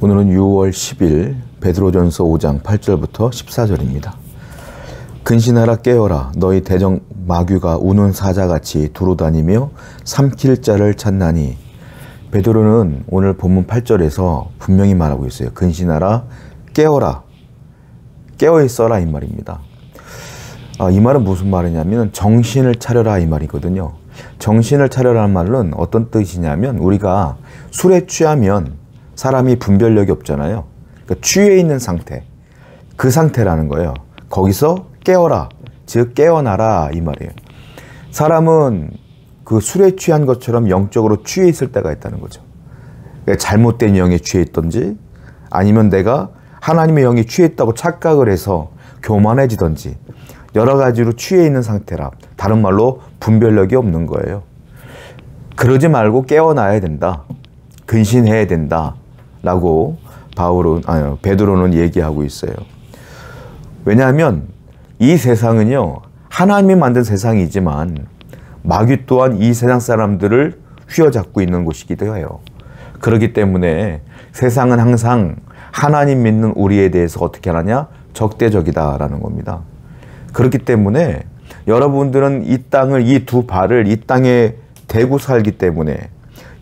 오늘은 6월 10일 베드로전서 5장 8절부터 14절입니다. 근신하라 깨어라 너희 대적 마귀가 우는 사자같이 두루다니며 삼킬 자를 찾나니. 베드로는 오늘 본문 8절에서 분명히 말하고 있어요. 근신하라 깨어라 깨어있어라 이 말입니다. 이 말은 무슨 말이냐면 정신을 차려라 이 말이거든요. 정신을 차려라는 말은 어떤 뜻이냐면 우리가 술에 취하면 사람이 분별력이 없잖아요. 그러니까 취해 있는 상태, 그 상태라는 거예요. 거기서 깨어라, 즉 깨어나라 이 말이에요. 사람은 그 술에 취한 것처럼 영적으로 취해 있을 때가 있다는 거죠. 그러니까 잘못된 영에 취해 있던지 아니면 내가 하나님의 영에 취했다고 착각을 해서 교만해지던지 여러 가지로 취해 있는 상태라, 다른 말로 분별력이 없는 거예요. 그러지 말고 깨어나야 된다, 근신해야 된다 라고 베드로는 얘기하고 있어요. 왜냐하면 이 세상은요, 하나님이 만든 세상이지만 마귀 또한 이 세상 사람들을 휘어잡고 있는 곳이기도 해요. 그렇기 때문에 세상은 항상 하나님 믿는 우리에 대해서 어떻게 하느냐? 적대적이다라는 겁니다. 그렇기 때문에 여러분들은 이 땅을, 이 두 발을 이 땅에 대고 살기 때문에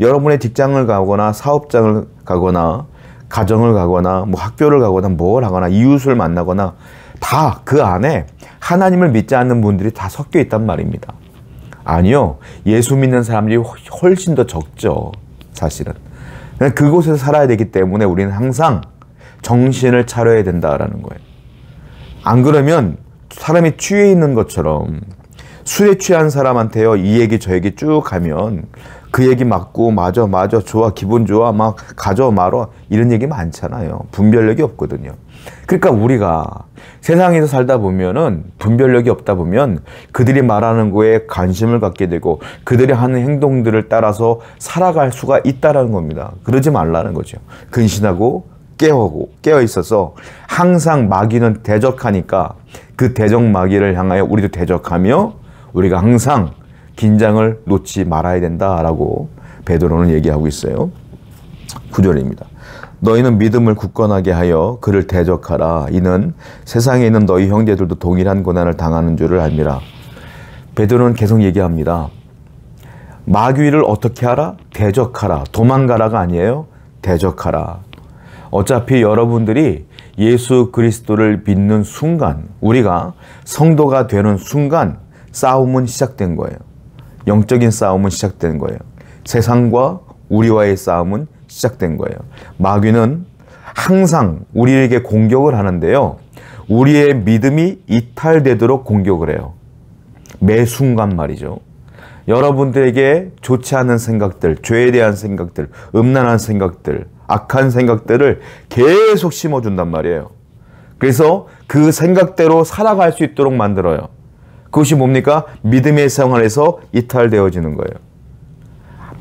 여러분의 직장을 가거나 사업장을 가거나 가정을 가거나 뭐 학교를 가거나 뭘 하거나 이웃을 만나거나 다 그 안에 하나님을 믿지 않는 분들이 다 섞여 있단 말입니다. 아니요, 예수 믿는 사람들이 훨씬 더 적죠. 사실은 그곳에서 살아야 되기 때문에 우리는 항상 정신을 차려야 된다라는 거예요. 안 그러면 사람이 취해 있는 것처럼 술에 취한 사람한테요, 이 얘기 저 얘기 쭉 가면 그 얘기 맞고 맞아 좋아 기분 좋아 막 가져 말어 이런 얘기 많잖아요. 분별력이 없거든요. 그러니까 우리가 세상에서 살다 보면은 분별력이 없다 보면 그들이 말하는 거에 관심을 갖게 되고 그들이 하는 행동들을 따라서 살아갈 수가 있다라는 겁니다. 그러지 말라는 거죠. 근신하고 깨어 있어서 항상 마귀는 대적하니까 그 대적 마귀를 향하여 우리도 대적하며 우리가 항상 긴장을 놓지 말아야 된다라고 베드로는 얘기하고 있어요. 9절입니다. 너희는 믿음을 굳건하게 하여 그를 대적하라. 이는 세상에 있는 너희 형제들도 동일한 고난을 당하는 줄을 알미라. 베드로는 계속 얘기합니다. 마귀를 어떻게 하라? 대적하라. 도망가라가 아니에요. 대적하라. 어차피 여러분들이 예수 그리스도를 믿는 순간, 우리가 성도가 되는 순간 싸움은 시작된 거예요. 영적인 싸움은 시작된 거예요. 세상과 우리와의 싸움은 시작된 거예요. 마귀는 항상 우리에게 공격을 하는데요, 우리의 믿음이 이탈되도록 공격을 해요. 매 순간 말이죠. 여러분들에게 좋지 않은 생각들, 죄에 대한 생각들, 음란한 생각들, 악한 생각들을 계속 심어준단 말이에요. 그래서 그 생각대로 살아갈 수 있도록 만들어요. 그것이 뭡니까? 믿음의 생활에서 이탈되어지는 거예요.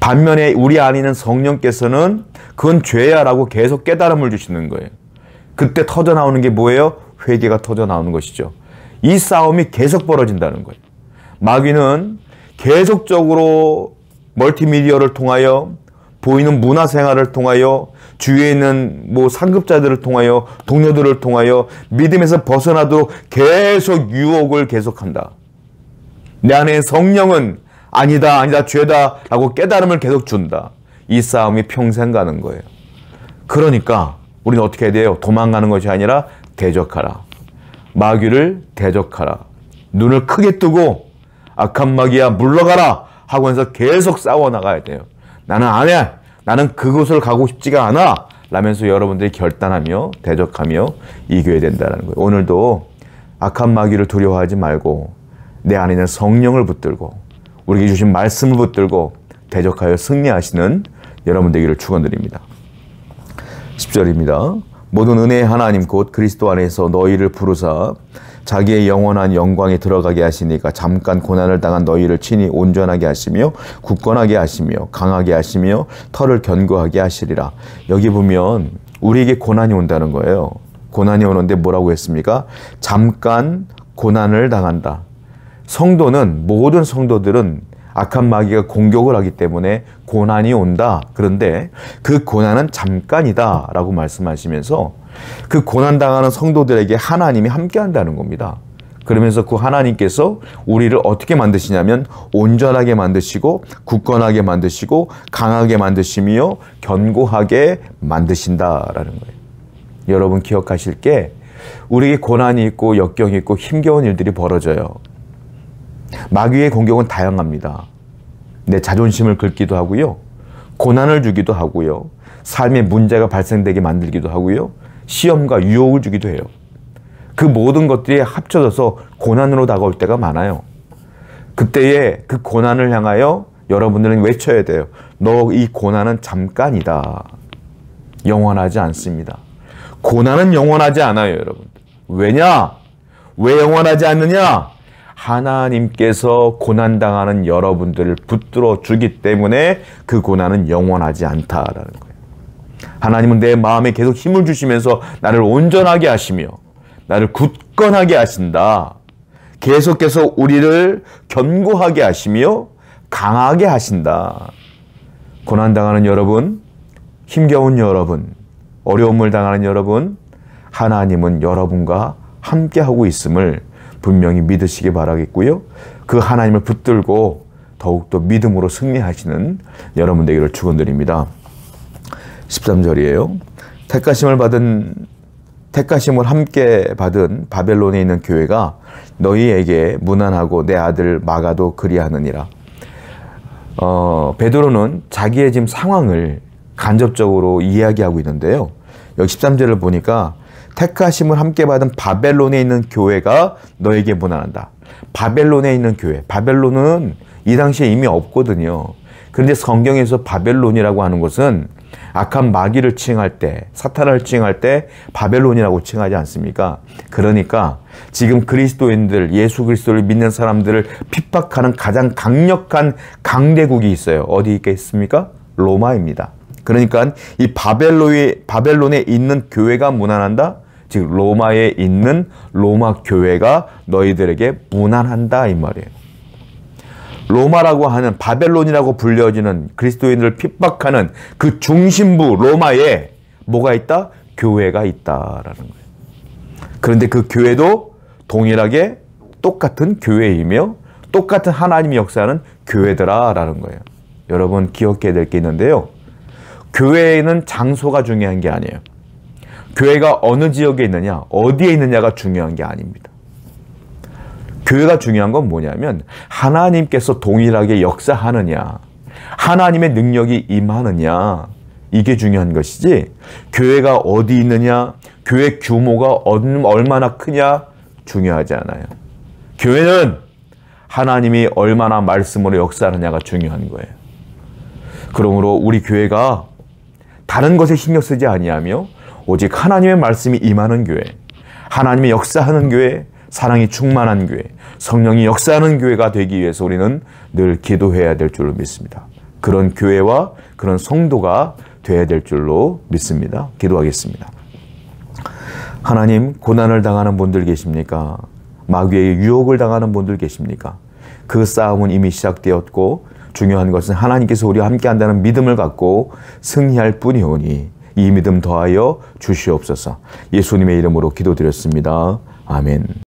반면에 우리 안에 있는 성령께서는 그건 죄야 라고 계속 깨달음을 주시는 거예요. 그때 터져나오는 게 뭐예요? 회개가 터져나오는 것이죠. 이 싸움이 계속 벌어진다는 거예요. 마귀는 계속적으로 멀티미디어를 통하여, 보이는 문화생활을 통하여, 주위에 있는 상급자들을 통하여, 동료들을 통하여 믿음에서 벗어나도록 계속 유혹을 계속한다. 내 안에 성령은 아니다 죄다 라고 깨달음을 계속 준다. 이 싸움이 평생 가는 거예요. 그러니까 우리는 어떻게 해야 돼요? 도망가는 것이 아니라 대적하라. 마귀를 대적하라. 눈을 크게 뜨고 악한 마귀야 물러가라 하고서 계속 싸워나가야 돼요. 나는 안 해. 나는 그곳을 가고 싶지가 않아 라면서 여러분들이 결단하며 대적하며 이겨야 된다는 거예요. 오늘도 악한 마귀를 두려워하지 말고 내 안에 있는 성령을 붙들고 우리에게 주신 말씀을 붙들고 대적하여 승리하시는 여러분 되기를 축원드립니다. 10절입니다. 모든 은혜의 하나님 곧 그리스도 안에서 너희를 부르사 자기의 영원한 영광에 들어가게 하시니까 잠깐 고난을 당한 너희를 친히 온전하게 하시며 굳건하게 하시며 강하게 하시며 털을 견고하게 하시리라. 여기 보면 우리에게 고난이 온다는 거예요. 고난이 오는데 뭐라고 했습니까? 잠깐 고난을 당한다. 성도는, 모든 성도들은 악한 마귀가 공격을 하기 때문에 고난이 온다. 그런데 그 고난은 잠깐이다 라고 말씀하시면서 그 고난당하는 성도들에게 하나님이 함께 한다는 겁니다. 그러면서 그 하나님께서 우리를 어떻게 만드시냐면 온전하게 만드시고 굳건하게 만드시고 강하게 만드시며 견고하게 만드신다라는 거예요. 여러분 기억하실 게 우리에게 고난이 있고 역경이 있고 힘겨운 일들이 벌어져요. 마귀의 공격은 다양합니다. 내 자존심을 긁기도 하고요. 고난을 주기도 하고요. 삶에 문제가 발생되게 만들기도 하고요. 시험과 유혹을 주기도 해요. 그 모든 것들이 합쳐져서 고난으로 다가올 때가 많아요. 그때에 그 고난을 향하여 여러분들은 외쳐야 돼요. 너 이 고난은 잠깐이다. 영원하지 않습니다. 고난은 영원하지 않아요, 여러분. 왜냐? 왜 영원하지 않느냐? 하나님께서 고난당하는 여러분들을 붙들어 주기 때문에 그 고난은 영원하지 않다라는 거예요. 하나님은 내 마음에 계속 힘을 주시면서 나를 온전하게 하시며 나를 굳건하게 하신다. 계속해서 우리를 견고하게 하시며 강하게 하신다. 고난당하는 여러분, 힘겨운 여러분, 어려움을 당하는 여러분, 하나님은 여러분과 함께하고 있음을 분명히 믿으시기 바라겠고요. 그 하나님을 붙들고 더욱더 믿음으로 승리하시는 여러분 되기를 축원드립니다. 13절이에요. 택하심을 함께 받은 바벨론에 있는 교회가 너희에게 문안하고 내 아들 마가도 그리하느니라. 베드로는 자기의 지금 상황을 간접적으로 이야기하고 있는데요. 여기 13절을 보니까 택하심을 함께 받은 바벨론에 있는 교회가 너에게 문안한다. 바벨론에 있는 교회. 바벨론은 이 당시에 이미 없거든요. 그런데 성경에서 바벨론이라고 하는 것은 악한 마귀를 칭할 때, 사탄을 칭할 때 바벨론이라고 칭하지 않습니까? 그러니까 지금 그리스도인들, 예수 그리스도를 믿는 사람들을 핍박하는 가장 강력한 강대국이 있어요. 어디 있겠습니까? 로마입니다. 그러니까 이 바벨론에 있는 교회가 문안한다? 즉 로마에 있는 로마 교회가 너희들에게 문안한다 이 말이에요. 로마라고 하는 바벨론이라고 불려지는 그리스도인들을 핍박하는 그 중심부 로마에 뭐가 있다? 교회가 있다라는 거예요. 그런데 그 교회도 동일하게 똑같은 교회이며 똑같은 하나님의 역사하는 교회더라라는 거예요. 여러분 기억해야 될 게 있는데요. 교회에는 장소가 중요한 게 아니에요. 교회가 어느 지역에 있느냐, 어디에 있느냐가 중요한 게 아닙니다. 교회가 중요한 건 뭐냐면 하나님께서 동일하게 역사하느냐, 하나님의 능력이 임하느냐, 이게 중요한 것이지 교회가 어디 있느냐, 교회 규모가 얼마나 크냐 중요하지 않아요. 교회는 하나님이 얼마나 말씀으로 역사하느냐가 중요한 거예요. 그러므로 우리 교회가 다른 것에 신경 쓰지 아니하며 오직 하나님의 말씀이 임하는 교회, 하나님의 역사하는 교회, 사랑이 충만한 교회, 성령이 역사하는 교회가 되기 위해서 우리는 늘 기도해야 될 줄로 믿습니다. 그런 교회와 그런 성도가 되어야 될 줄로 믿습니다. 기도하겠습니다. 하나님, 고난을 당하는 분들 계십니까? 마귀의 유혹을 당하는 분들 계십니까? 그 싸움은 이미 시작되었고 중요한 것은 하나님께서 우리와 함께 한다는 믿음을 갖고 승리할 뿐이오니 이 믿음 더하여 주시옵소서. 예수님의 이름으로 기도드렸습니다. 아멘.